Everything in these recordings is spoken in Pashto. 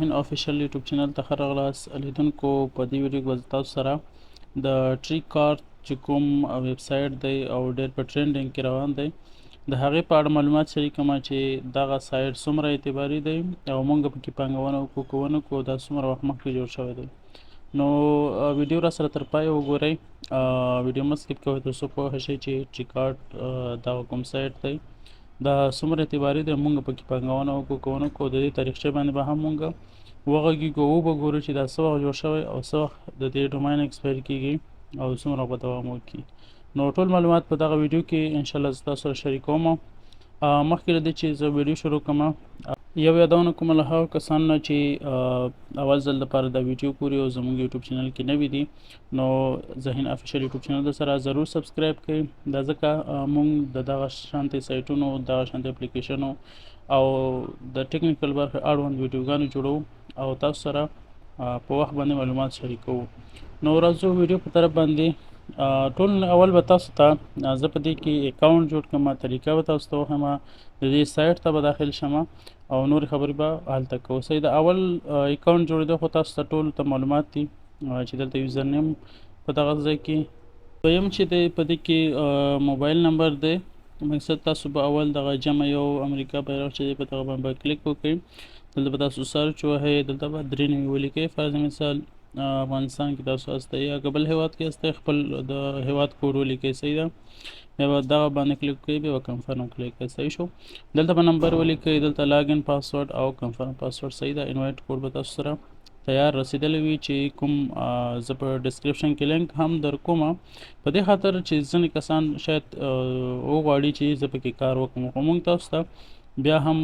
زهین آفیشل یوټیوب چینل ته ښه راغلاست لیدونکو. په دې ویډیو کې به تاسو سره د ټریک کار چې کوم ویب سایټ دی او ډېر په ټرینډینګ کې روان دی د هغې په اړه معلومات شریکوم چې دغه سایټ څومره اعتباري دی او موږ پکې پانګونه وکړو که ونه کړو دا څومره وخت مخکې جوړ شوی دی. نو ویډیو را سره تر پایه وګورئ، ویډیو مه سکیپ کوئ تر څو پوه شئ چې ټریک کارټ دغه کوم سایټ دی دا څومره اعتباري دی، موږ پکې پانګونه وکړو که ونه کړو. د دې تاریخچې باندې به هم موږ وغږیږو، وبګورو چې دا څه وخت جوړ شوی او څه وخت د دې ډوماین ایکسپایر کیږي او څومره به دوام وکړي. نو ټول معلومات په دغه ویډیو کې انشاءالله زه تاسو سره شریکوم. مخکې له دې چې زه ویډیو شروع کړم یو یادونه کوم له هغو کسانو نه چې اول ځل لپاره دا ویډیو ګوري او زموږ یوټیوب چینل کې نوي دي، نو زهین افیشل یوټیوب چینل سره ضرور سبسکرایب کړئ. دا ځکه موږ د دغه شانتي سایټونو، دغه شانتي اپلیکیشنو او د ټیکنیکل برخې اړوند ویډیوګانو جوړو او تاسو سره په وخت باندې معلومات شریکوو. نو راځو ویډیو په طرف باندې. ټول اول به تاسو ته زه په دې کې اکاونټ جوړ کړم، طریقه به تاسو ته وښیم، د دې سایټ ته به داخل شم او نورې خبرې به هلته کوو. صحیح د اول اکاونټ جوړېدو خو تاسو ته ټولو ته معلومات دي چې دلته یوزر نیم په دغه ځای کې، دویم چې دی په دې کې موبایل نمبر دی. مقصد تاسو به اول دغه جمع یو امریکا بیرغ چې دی په دغه باندې به کلیک وکړئ، دلته به تاسو سرچ وهئ، دلته به 3 نومې ولیکئ. فرض مثال افغانستان کې تاسو هستی یا که بل هیواد کې هستی خپل د هیواد کوډ ولیکئ. صحیح ده، بیا به دغه باندې کلیک کوئ، بیا به کنفرم کلیک کوئ. صحیح شو، دلته به نمبر ولیکئ، دلته لاګین پاسورډ او کنفرم پاسورډ. صحیح ده، انوایټ کوډ به تاسو سره تیار رسیدلی وي چې کوم زه په ډسکرپشن کې لینک هم در کوم، په دې خاطر چې ځینې کسان شاید وغواړي چې زه پکې کار وکړم، خو موږ تاسو ته بیا هم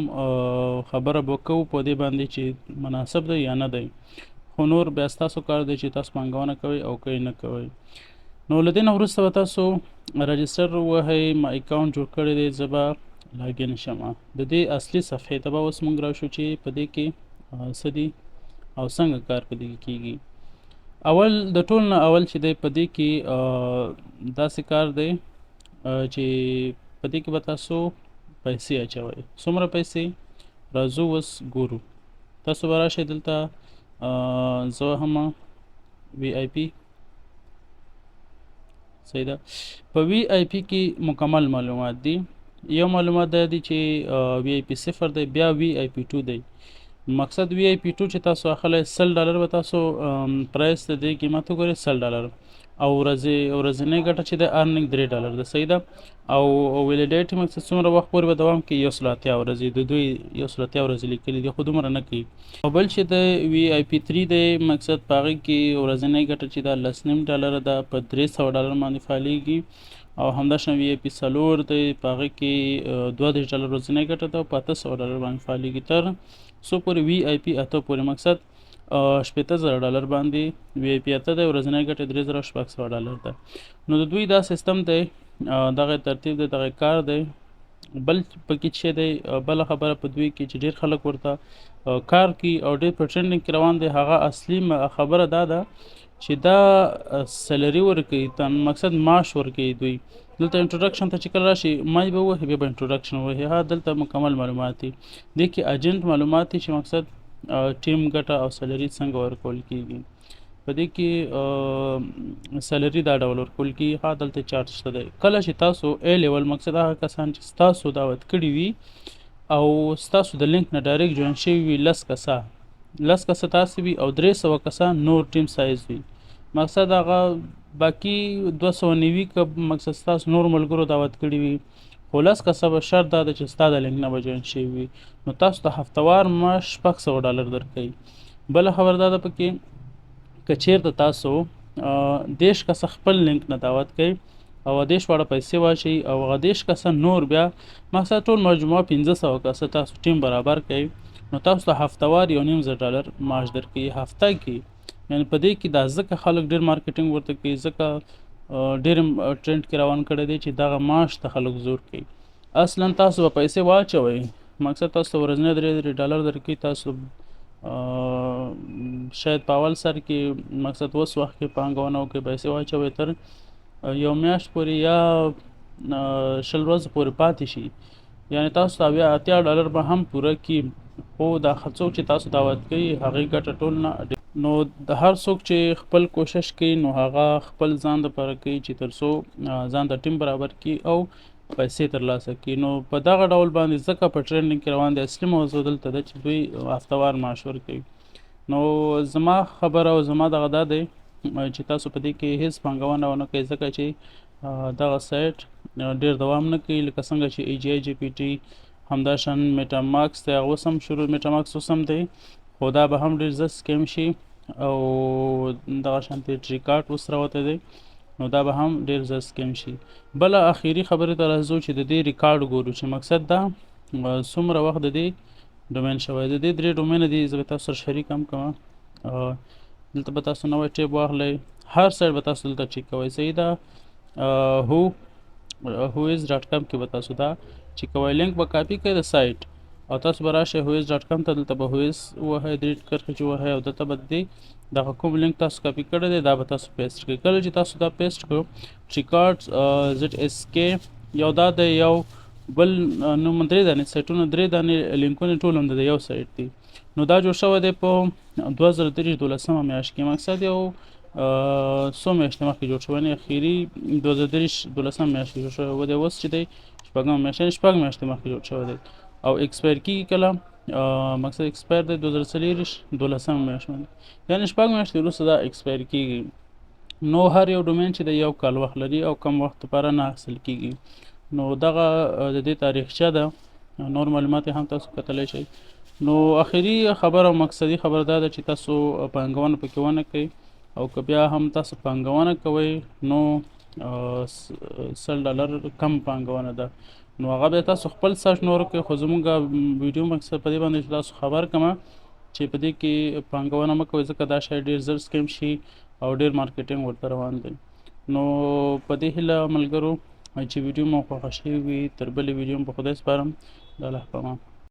خبره به کوو په دې باندې چې مناسب دی یا نه دی، خو نور بیا ستاسو کار دی چې تاسو پانګونه کوئ او که نه کوئ. نو له دې نه وروسته به تاسو رجسټر ووهئ. ما اکاونټ جوړ کړی دی، زه به لاګین شم. د دې اصلي صفحې ته به اوس موږ راشو چې په دې کې څه دي او څنګه کار په دې کې کیږي. اول د ټول نه اول چې دی په دې کې داسې کار دی چې په دې کې به تاسو پیسې اچوئ. څومره پیسې؟ راځو اوس ګورو. تاسو به راشئ دلته زه هم وی آی پی. صحیح ده، په وی آی پی کې مکمل معلومات دي. یو معلومات دا دی چې وی آی پی 0 دی، بیا وی آی پی 2 دی. مقصد وی آی پی 2 چې تاسو اخلئ $100 به تاسو پرایس د دې قیمت وګورئ $100 او ورځنۍ ګټه چې د ارننګ $3 ده. صحیح ده، او ویلیډیټي مقصد څومره وخت پورې به دوام کوي؟ 180 ورځې. د دوی 180 ورځې لیکلي دي خو دومره نه کوي. او بل چې د وی آی پی 3 دی، مقصد په هغې کې ورځنۍ ګټه چې ده $10.5 ده، په $300 باندې فعالیږي. او همداشان وی آی پی 4 دی، په هغې کې $32 ورځنۍ ګټه ده او په $800 باندې فعالیږي. تر څو پورې وی آی پی 8 پورې، مقصد $80,000 باندې وی آی پی 8 دی، ورځنۍ ګټه $3,600 ده. نو د دوی دا سیستم دی، دغه ترتیب دی، دغه کار دی. بل پکې چې دی بله خبره په دوی کې چې ډېر خلک ورته کار کوي او ډېر په ټرینډینګ کې روان دی، هغه اصلي خبره دا ده چې دا سیلري ورکوي، مقصد معاش ورکوي. دوی دلته انټروډکشن ته چې کله راشي مای به ووهي، بیا به انټروډکشن ووهي. ها دلته مکمل معلومات دي، دې کې اجنټ معلومات دي چې مقصد ټیم ګټه او سیلري څنګه ورکول کېږي. په دې کې سیلري دا ډول ورکول کېږي. ها دلته چارټ شته دی. کله چې تاسو ای لیول، مقصد هغه کسان چې ستاسو دعوت کړي وي او ستاسو د لینک نه ډایرکټ جوین شوي وي، 10 کسه تاسو وي او 300 کسان نور ټیم سایز وي، مقصد هغه باقي 290 که مقصد ستاسو نور ملګرو دعوت کړي وي، خو 10 کسه به شرط دا ده چې ستا د لینک نه به جوین شوي وي. نو تاسو ته هفتهوار معاش $600 درکوي. بله خبر دا ده پکې که چېرته تاسو 10 کسه خپل لینک نه دعوت کوئ او 10 واړه پیسې واچوئ او هغه 10 کسه نور بیا مقصد ټول مجموعه 500 کسه تاسو ټیم برابر کوئ، نو تاسو ته هفتهوار $1.5 معاش درکوي هفته کې. یعنې په دې کې دا ځکه خلک ډېر مارکیټینګ ورته کوي، ځکه ډېر ټرینډ کې روان کړی دی چې دغه معاش ته خلک زور کوي. اصلا تاسو به پیسې واچوئ، مقصد تاسو ته ورځنی $3 درکوي. تاسو شاید په اول سر کې مقصد اوس وخت کې پانګونه وکړئ، پیسې واچوئ، تر یو میاشت پورې یا 20 ورځې پورې پاتې شي، یعنې تاسو ته $80 به هم پوره کړي خو دا څوک چې تاسو دعوت کوي هغې ګټه ټول نه نو د هر څوک چې خپل کوشش کوي نو هغه خپل ځان دپاره کوي چې تر څو ځان ته ټیم برابر کړي او پیسې ترلاسه کړي. نو په دغه ډول باندې ځکه په ټرینډینګ کې روان دی. اصلي موضوع دلته ده چې دوی هفتهوار معاش ورکوي. نو زما خبره او زما دغه دا دی چې تاسو په دې کې هیڅ پانګونه ونه کوئ ځکه چې دغه سایټ ډېر دوام نه کوي لکه څنګه چې ای جی آی جی پی ټي همداشان میټا ماکس دی هغه اوس هم شروع میټا ماکس اوس هم دی خو دا به هم ډېر زر سکیم شي او دغه شانتې ټریکارډ اوس راوتی دی نو دا به هم ډېر زر سکیم شي. بله اخري خبرې ته راځو چې د دې ریکارډ ګورو چې مقصد دا څومره وخت د دې ډومین شوی. د دې 3 ډومینه دي زه به تاسو سره شریک هم کوم. دلته به تاسو نوی ټیب واخلئ هر سایډ به تاسو دلته چیک کوئ. صحیح ده هویز ډاټ کام کې به تاسو دا چیک کوئ. لینک به کاپي کړئ د سایټ او تاسو به راشئ هویز ډاټ کام ته. دلته به هویز ووهئ درې کرښې چې ووهئ او دلته به د دې دغه کوم لینک تاسو کاپي کړی دی دا به تاسو پیسټ کړئ. کله چې تاسو دا پیسټ کړو ټریکارډ زد اس کې یو دا دی یو بل نوم 3 دانې سایټونه 3 دانې لینکونه ټول هم د یو سایټ دي. نو دا جوړ شوی دی په 2023 12مه میاشت کې. مقصد یو څو میاشتې مخکې جوړ شوی نه اخري 2023 12مه میاشت کې جوړ شوی دی. اوس چې دی شپږمه میاشت یعنې 6 میاشتې مخکې جوړ شوی دی او ایکسپایر کېږي کله مقصد ایکسپایر دی 2024 12مه میاشت باندې یعنې 6 میاشتې وروسته دا ایکسپایر کېږي. نو هر یو ډومین چې د یو کال وخت لري او کم وخت لپاره نه اخیستل کېږي. نو دغه د دې تاریخچه ده نور معلومات هم تاسو کتلی شئ. نو اخري خبره او مقصدي خبره دا ده چې تاسو پانګونه پکې ونه کوئ او که بیا هم تاسو پانګونه کوئ نو $100 کم پانګونه ده نو هغه بیا تاسو خپل سرچ نور کوئ. خو زمونږ ویډیو مقصد په دې باندې چې تاسو خبر کړم چې په دې کې پانګونه مه کوئ ځکه دا شی ډېر زر سکیم شي او ډېر مارکیټینګ ورته روان دی. نو په دې هیله ملګرو چې ویډیو مو خوښه شوې وي تر بلې ویډیو په خدای سپارم. د الله په امان.